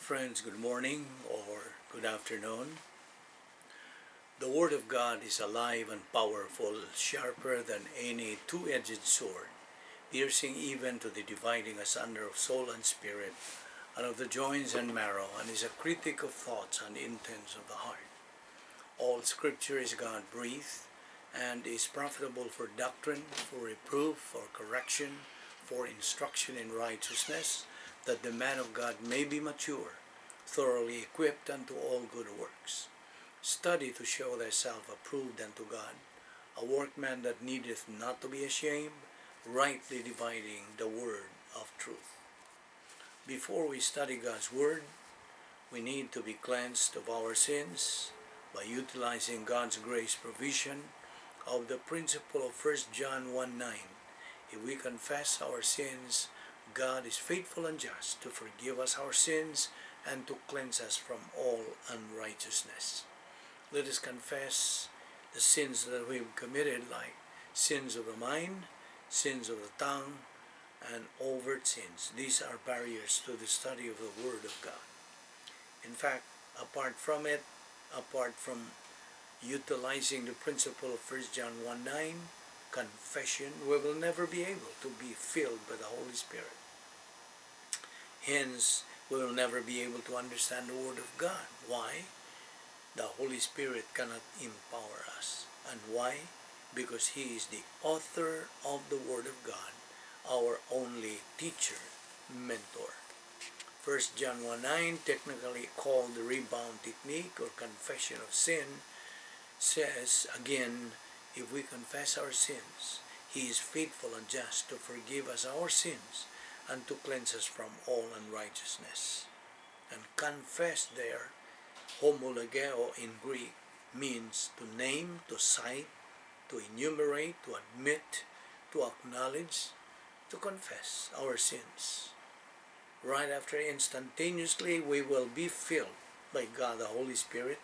friends, good morning or good afternoon. The Word of God is alive and powerful, sharper than any two-edged sword, piercing even to the dividing asunder of soul and spirit, and of the joints and marrow, and is a critic of thoughts and intents of the heart. All Scripture is God-breathed, and is profitable for doctrine, for reproof, for correction, for instruction in righteousness, that the man of God may be mature, thoroughly equipped unto all good works. Study to show thyself approved unto God, a workman that needeth not to be ashamed, rightly dividing the word of truth. Before we study God's word, we need to be cleansed of our sins by utilizing God's grace provision of the principle of 1 John 1:9. If we confess our sins, God is faithful and just to forgive us our sins and to cleanse us from all unrighteousness. Let us confess the sins that we've committed, like sins of the mind, sins of the tongue, and overt sins. These are barriers to the study of the Word of God. In fact, apart from utilizing the principle of 1 John 1:9, confession, we will never be able to be filled by the Holy Spirit. Hence, we will never be able to understand the Word of God. Why? The Holy Spirit cannot empower us. And why? Because He is the author of the Word of God, our only teacher, mentor. 1 John 1:9, technically called the rebound technique or confession of sin, says again, if we confess our sins, He is faithful and just to forgive us our sins and to cleanse us from all unrighteousness. And confess there, homologeo in Greek, means to name, to cite, to enumerate, to admit, to acknowledge, to confess our sins. Right after, instantaneously, we will be filled by God the Holy Spirit,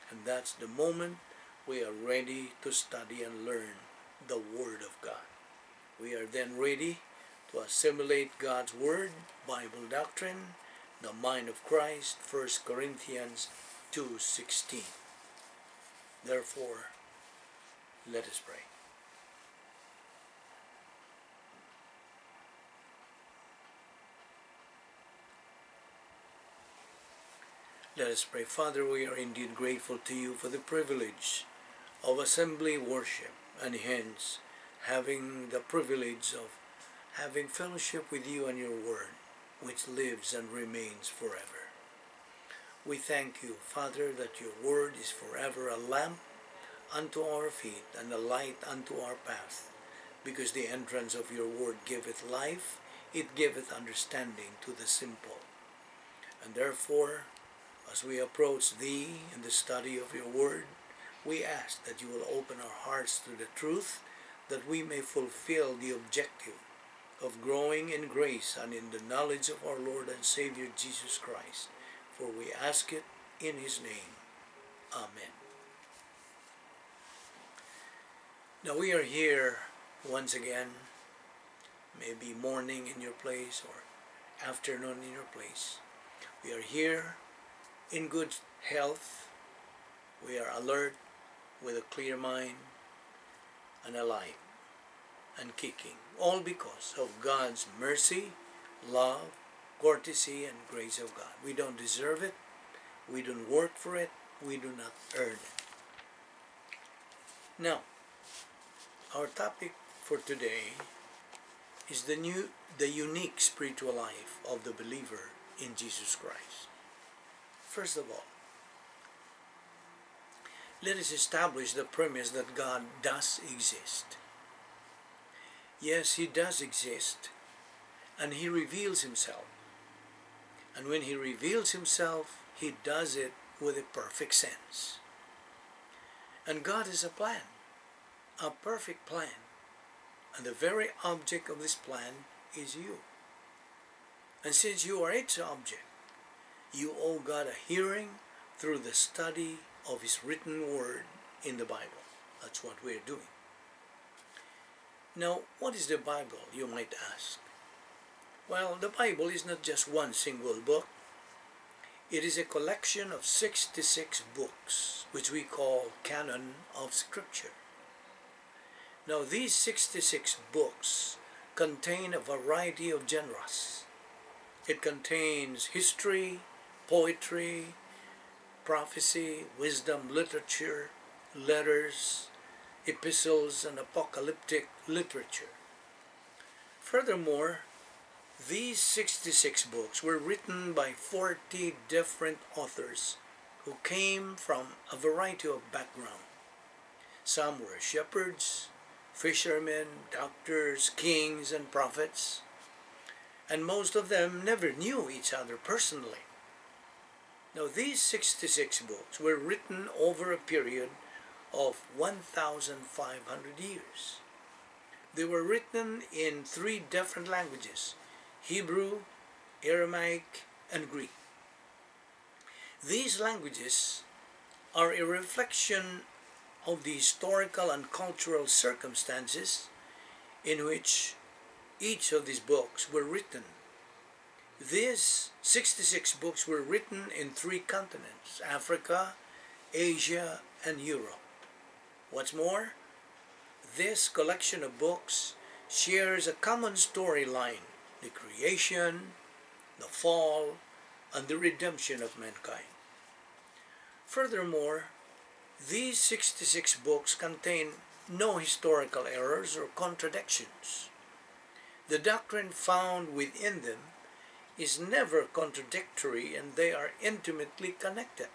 and that's the moment we are ready to study and learn the Word of God. We are then ready to assimilate God's Word, Bible doctrine, the mind of Christ, 1 Corinthians 2:16. Therefore, let us pray. Let us pray. Father, we are indeed grateful to you for the privilege of assembly worship, and hence having the privilege of having fellowship with you and your word, which lives and remains forever. We thank you, Father, that your word is forever a lamp unto our feet and a light unto our path, because the entrance of your word giveth life, it giveth understanding to the simple. And therefore, as we approach thee in the study of your word, we ask that you will open our hearts to the truth, that we may fulfill the objective of growing in grace and in the knowledge of our Lord and Savior Jesus Christ. For we ask it in His name. Amen. Now we are here once again, maybe morning in your place or afternoon in your place. We are here in good health. We are alert, with a clear mind, and alive, and kicking, all because of God's mercy, love, courtesy, and grace of God. We don't deserve it, we don't work for it, we do not earn it. Now, our topic for today is the unique spiritual life of the believer in Jesus Christ. First of all, let us establish the premise that God does exist. Yes, He does exist, and He reveals Himself. And when He reveals Himself, He does it with a perfect sense. And God has a plan, a perfect plan. And the very object of this plan is you. And since you are its object, you owe God a hearing through the study of His written word in the Bible. That's what we're doing. Now, what is the Bible, you might ask? Well, the Bible is not just one single book. It is a collection of 66 books, which we call canon of Scripture. Now, these 66 books contain a variety of genres. It contains history, poetry, prophecy, wisdom, literature, letters, epistles, and apocalyptic literature. Furthermore, these 66 books were written by 40 different authors who came from a variety of backgrounds. Some were shepherds, fishermen, doctors, kings, and prophets, and most of them never knew each other personally. Now, these 66 books were written over a period of 1,500 years. They were written in 3 different languages: Hebrew, Aramaic, and Greek. These languages are a reflection of the historical and cultural circumstances in which each of these books were written. These 66 books were written in 3 continents: Africa, Asia, and Europe. What's more, this collection of books shares a common storyline: the creation, the fall, and the redemption of mankind. Furthermore, these 66 books contain no historical errors or contradictions. The doctrine found within them is never contradictory, and they are intimately connected.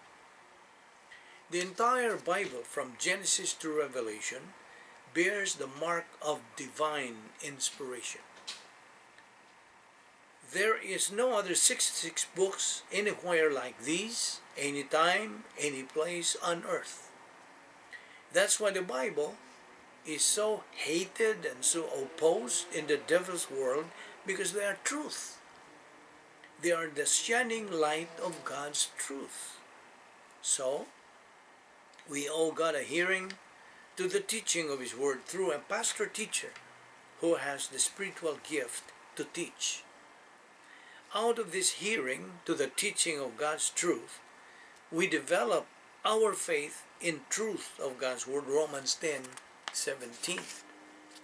The entire Bible, from Genesis to Revelation, bears the mark of divine inspiration. There is no other 66 books anywhere like these, anytime, any place on earth. That's why the Bible is so hated and so opposed in the devil's world, because they are truth. They are the shining light of God's truth. So, we owe God a hearing to the teaching of His Word through a pastor-teacher who has the spiritual gift to teach. Out of this hearing to the teaching of God's truth, we develop our faith in truth of God's Word, Romans 10:17,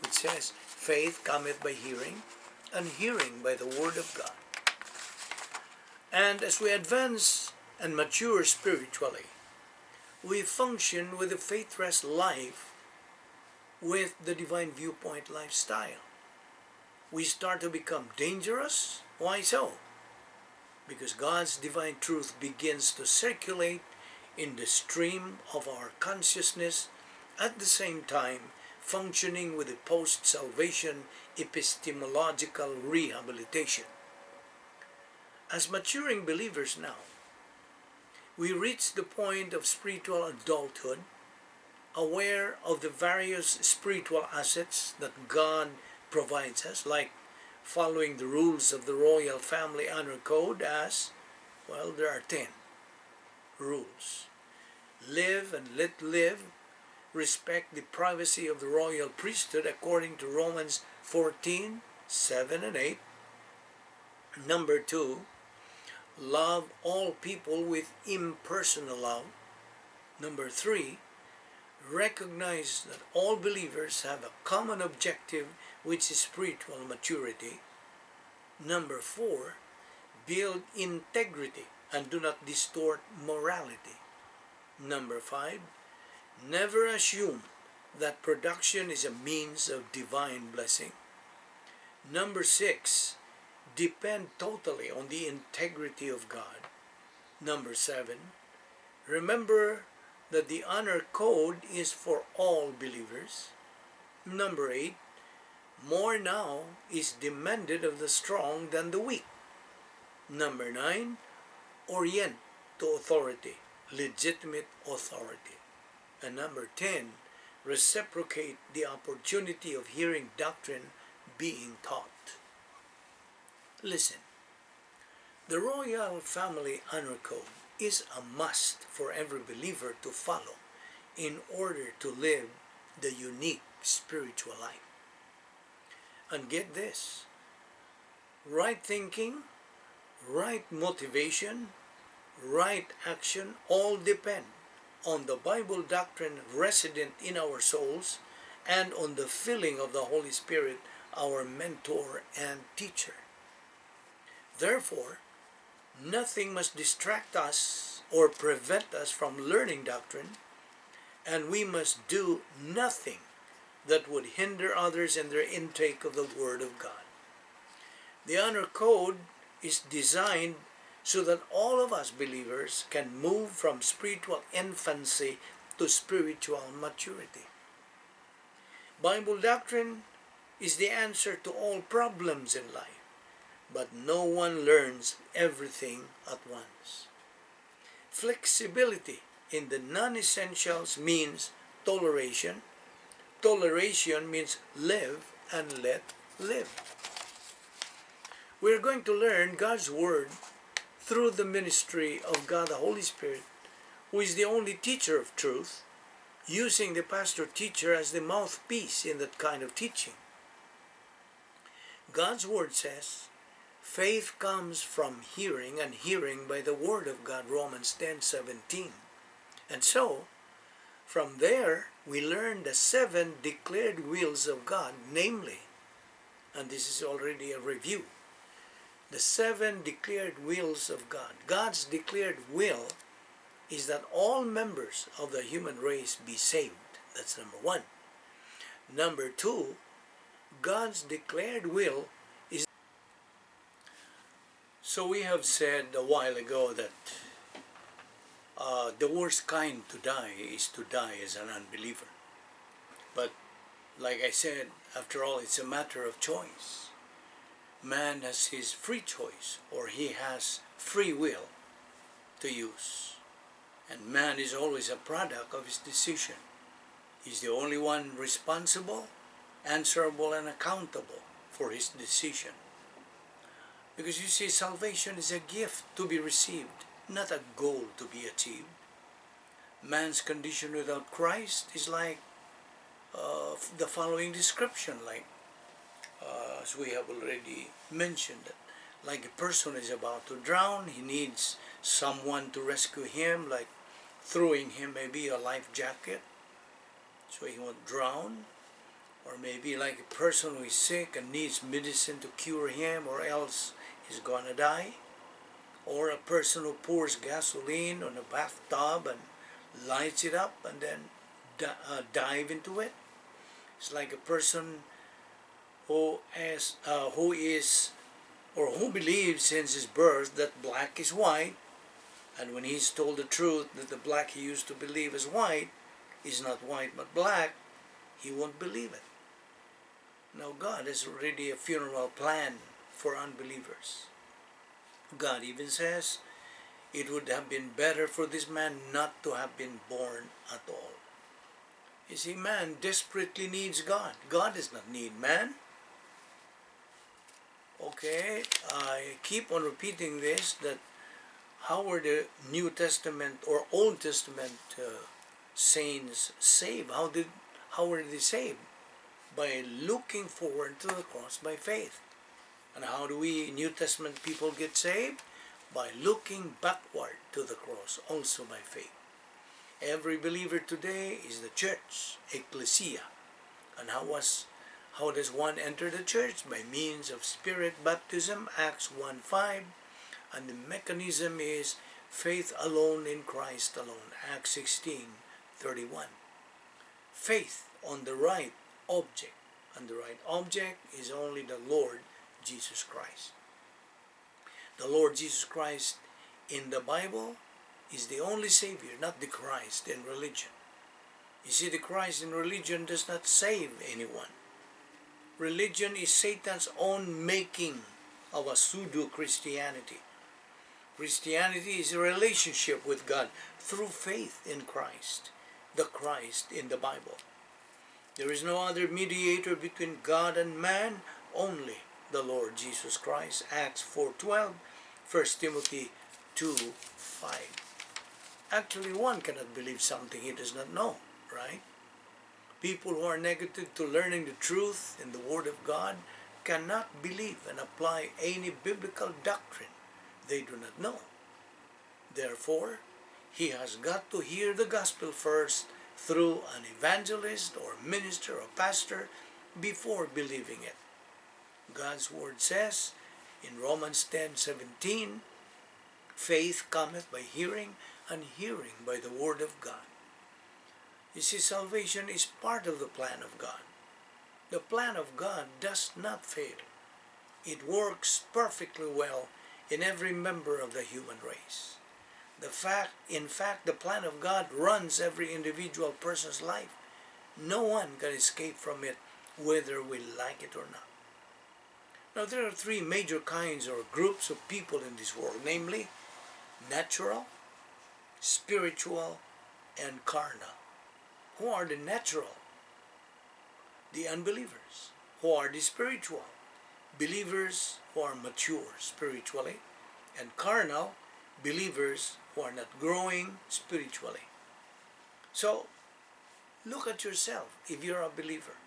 which says, "Faith cometh by hearing, and hearing by the Word of God." And as we advance and mature spiritually, we function with a faith-rest life with the divine viewpoint lifestyle. We start to become dangerous. Why so? Because God's divine truth begins to circulate in the stream of our consciousness, at the same time functioning with a post-salvation epistemological rehabilitation. As maturing believers now, we reach the point of spiritual adulthood, aware of the various spiritual assets that God provides us, like following the rules of the royal family honor code as, well, there are 10 rules. Live and let live. Respect the privacy of the royal priesthood according to Romans 14:7 and 8. Number 2, love all people with impersonal love. Number 3, recognize that all believers have a common objective, which is spiritual maturity. Number 4, build integrity and do not distort morality. Number 5, never assume that production is a means of divine blessing. Number 6, depend totally on the integrity of God. Number 7, remember that the honor code is for all believers. Number 8, more now is demanded of the strong than the weak. Number 9, orient to authority, legitimate authority. And number 10, reciprocate the opportunity of hearing doctrine being taught. Listen, the royal family honor code is a must for every believer to follow in order to live the unique spiritual life. And get this, right thinking, right motivation, right action all depend on the Bible doctrine resident in our souls and on the filling of the Holy Spirit, our mentor and teacher. Therefore, nothing must distract us or prevent us from learning doctrine, and we must do nothing that would hinder others in their intake of the Word of God. The honor code is designed so that all of us believers can move from spiritual infancy to spiritual maturity. Bible doctrine is the answer to all problems in life, but no one learns everything at once. Flexibility in the non-essentials means toleration. Toleration means live and let live. We're going to learn God's Word through the ministry of God the Holy Spirit, who is the only teacher of truth, using the pastor-teacher as the mouthpiece in that kind of teaching. God's Word says, faith comes from hearing, and hearing by the Word of God, Romans 10:17. And so, from there, we learn the 7 declared wills of God, namely, and this is already a review, the 7 declared wills of God. God's declared will is that all members of the human race be saved. That's number 1. Number 2, God's declared will is... So we have said a while ago that the worst kind to die is to die as an unbeliever. But like I said, after all, it's a matter of choice. Man has his free choice, or he has free will to use. And man is always a product of his decision. He's the only one responsible, answerable, and accountable for his decision. Because you see, salvation is a gift to be received, not a goal to be achieved. Man's condition without Christ is like the following description, like as we have already mentioned, like a person is about to drown, he needs someone to rescue him, like throwing him maybe a life jacket so he won't drown, or maybe like a person who is sick and needs medicine to cure him or else he's gonna die, or a person who pours gasoline on a bathtub and lights it up and then dive into it. It's like a person who believes since his birth that black is white, and when he's told the truth that the black he used to believe is white is not white but black, he won't believe it. Now God has already a funeral plan for unbelievers. God even says it would have been better for this man not to have been born at all. You see, man desperately needs God. God does not need man. Okay, I keep on repeating this, that how were the New Testament or Old Testament saints saved? How were they saved? By looking forward to the cross by faith. And how do we New Testament people get saved? By looking backward to the cross, also by faith. Every believer today is the church, ecclesia. And how does one enter the church? By means of Spirit baptism, Acts 1:5. And the mechanism is faith alone in Christ alone, Acts 16:31. Faith on the right object. And the right object is only the Lord Jesus Christ. The Lord Jesus Christ in the Bible is the only Savior, not the Christ in religion. You see, the Christ in religion does not save anyone. Religion is Satan's own making of a pseudo-Christianity. Christianity is a relationship with God through faith in Christ, the Christ in the Bible. There is no other mediator between God and man, only the Lord Jesus Christ, Acts 4:12, 1 Timothy 2:5. Actually, one cannot believe something he does not know, right? People who are negative to learning the truth in the Word of God cannot believe and apply any biblical doctrine they do not know. Therefore, he has got to hear the gospel first through an evangelist or minister or pastor before believing it. God's word says in Romans 10:17, faith cometh by hearing, and hearing by the word of God. You see, salvation is part of the plan of God. The plan of God does not fail. It works perfectly well in every member of the human race. In fact, the plan of God runs every individual person's life. No one can escape from it, whether we like it or not. Now, there are three major kinds or groups of people in this world, namely natural, spiritual, and carnal. Who are the natural? The unbelievers. Who are the spiritual? Believers who are mature spiritually, and carnal, believers who are not growing spiritually. So, look at yourself if you're a believer.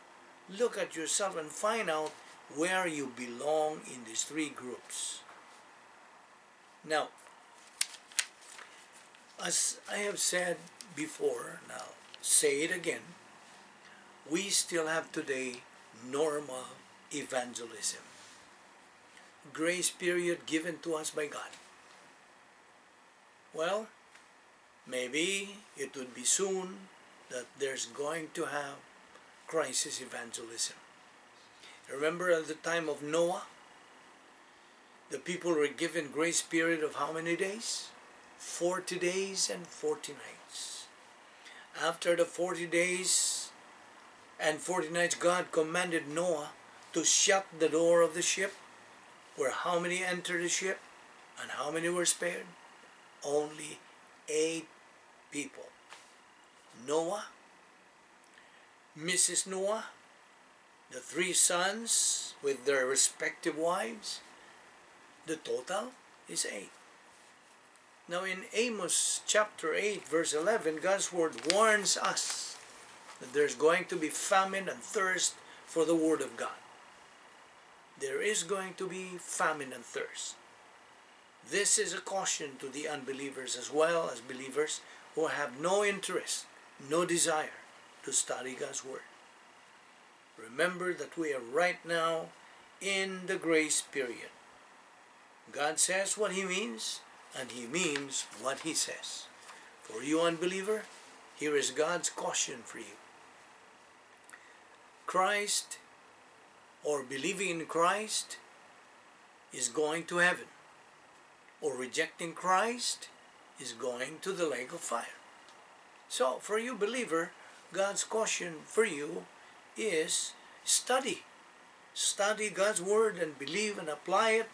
Look at yourself and find out where you belong in these three groups. Now, as I have said before, now say it again, we still have today normal evangelism. Grace period given to us by God. Well, maybe it would be soon that there's going to have crisis evangelism. Remember at the time of Noah, the people were given grace period of how many days? 40 days and 40 nights. After the 40 days and 40 nights, God commanded Noah to shut the door of the ship, where how many entered the ship and how many were spared? Only 8 people. Noah, Mrs. Noah, the 3 sons with their respective wives, the total is 8. Now in Amos chapter 8 verse 11, God's word warns us that there's going to be famine and thirst for the word of God. There is going to be famine and thirst. This is a caution to the unbelievers as well as believers who have no interest, no desire to study God's word. Remember that we are right now in the grace period. God says what he means, and he means what he says. For you unbeliever, here is God's caution for you. Christ, or believing in Christ, is going to heaven. Or rejecting Christ is going to the lake of fire. So, for you believer, God's caution for you is study. Study God's word and believe and apply it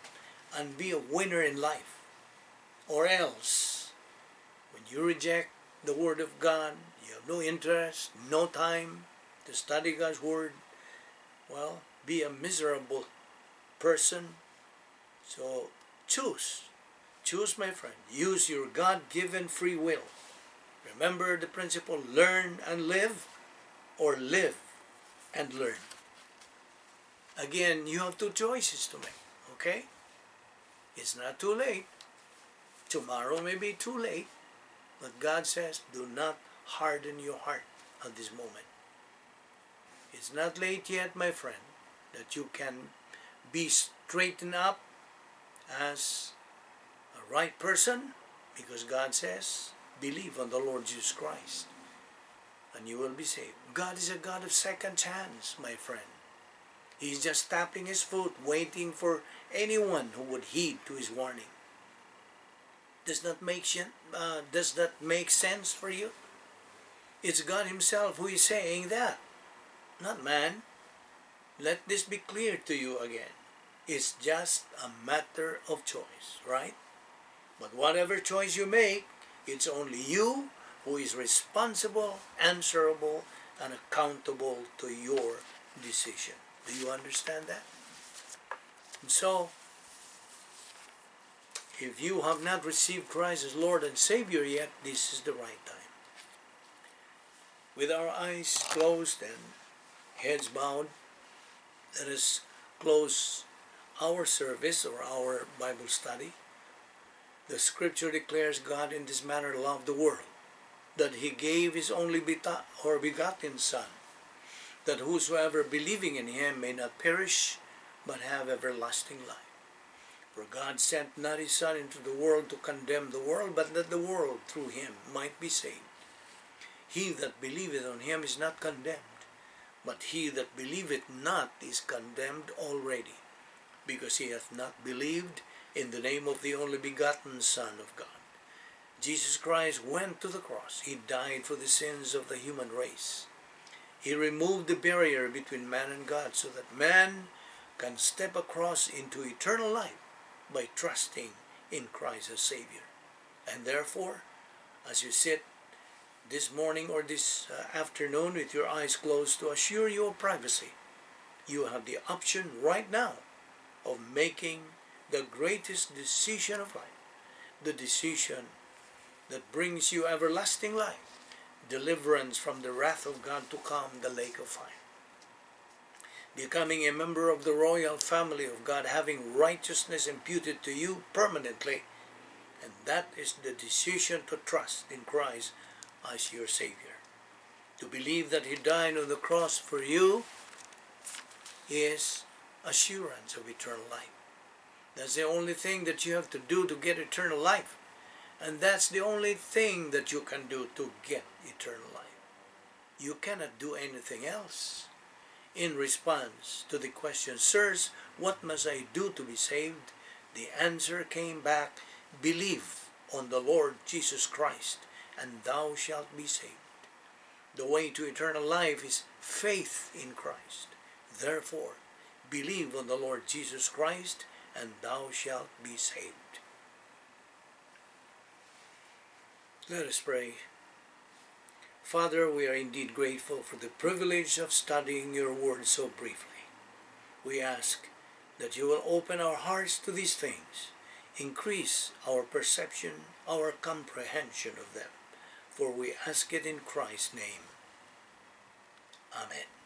and be a winner in life. Or else, when you reject the word of God, you have no interest, no time to study God's word, well, be a miserable person. So, choose. Choose, my friend. Use your God-given free will. Remember the principle, learn and live, or live and learn. Again, you have 2 choices to make, okay? It's not too late. Tomorrow may be too late, but God says, do not harden your heart at this moment. It's not late yet, my friend, that you can be straightened up as a right person, because God says, believe on the Lord Jesus Christ, and you will be saved. God is a God of second chance, my friend. He's just tapping his foot, waiting for anyone who would heed to his warning. Does that make sense for you? It's God himself who is saying that, not man. Let this be clear to you again. It's just a matter of choice, right? But whatever choice you make, it's only you who is responsible, answerable, and accountable to your decision. Do you understand that? And so, if you have not received Christ as Lord and Savior yet, this is the right time. With our eyes closed and heads bowed, let us close our service or our Bible study The scripture declares God in this manner loved the world, that he gave his only begotten Son, that whosoever believing in him may not perish, but have everlasting life. For God sent not his Son into the world to condemn the world, but that the world through him might be saved. He that believeth on him is not condemned, but he that believeth not is condemned already, because he hath not believed in the name of the only begotten Son of God. Jesus Christ went to the cross. He died for the sins of the human race. He removed the barrier between man and God so that man can step across into eternal life by trusting in Christ as Savior. And therefore, as you sit this morning or this afternoon with your eyes closed to assure you of privacy, you have the option right now of making the greatest decision of life, the decision that brings you everlasting life, deliverance from the wrath of God to come, the lake of fire. Becoming a member of the royal family of God, having righteousness imputed to you permanently, and that is the decision to trust in Christ as your Savior. To believe that he died on the cross for you is assurance of eternal life. That's the only thing that you have to do to get eternal life. And that's the only thing that you can do to get eternal life. You cannot do anything else. In response to the question, sirs, what must I do to be saved? The answer came back, believe on the Lord Jesus Christ, and thou shalt be saved. The way to eternal life is faith in Christ. Therefore, believe on the Lord Jesus Christ, and thou shalt be saved. Let us pray. Father, we are indeed grateful for the privilege of studying your word so briefly. We ask that you will open our hearts to these things, increase our perception, our comprehension of them, for we ask it in Christ's name. Amen.